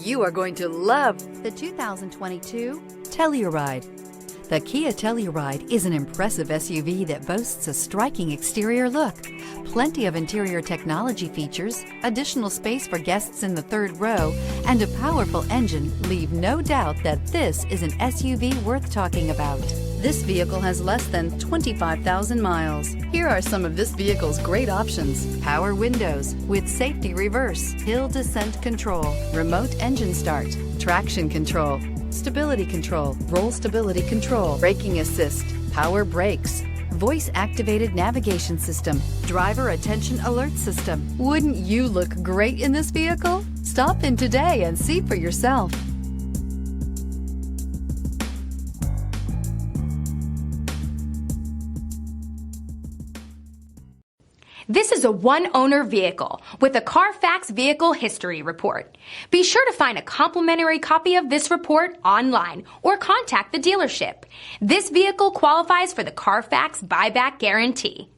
You are going to love the 2022 Telluride. The Kia Telluride is an impressive SUV that boasts a striking exterior look, plenty of interior technology features, additional space for guests in the third row, and a powerful engine leave no doubt that this is an SUV worth talking about. This vehicle has less than 25,000 miles. Here are some of this vehicle's great options: power windows with safety reverse, hill descent control, remote engine start, traction control, stability control, roll stability control, braking assist, power brakes, voice-activated navigation system, driver attention alert system. Wouldn't you look great in this vehicle? Stop in today and see for yourself. This is a one-owner vehicle with a Carfax Vehicle History Report. Be sure to find a complimentary copy of this report online or contact the dealership. This vehicle qualifies for the Carfax Buyback Guarantee.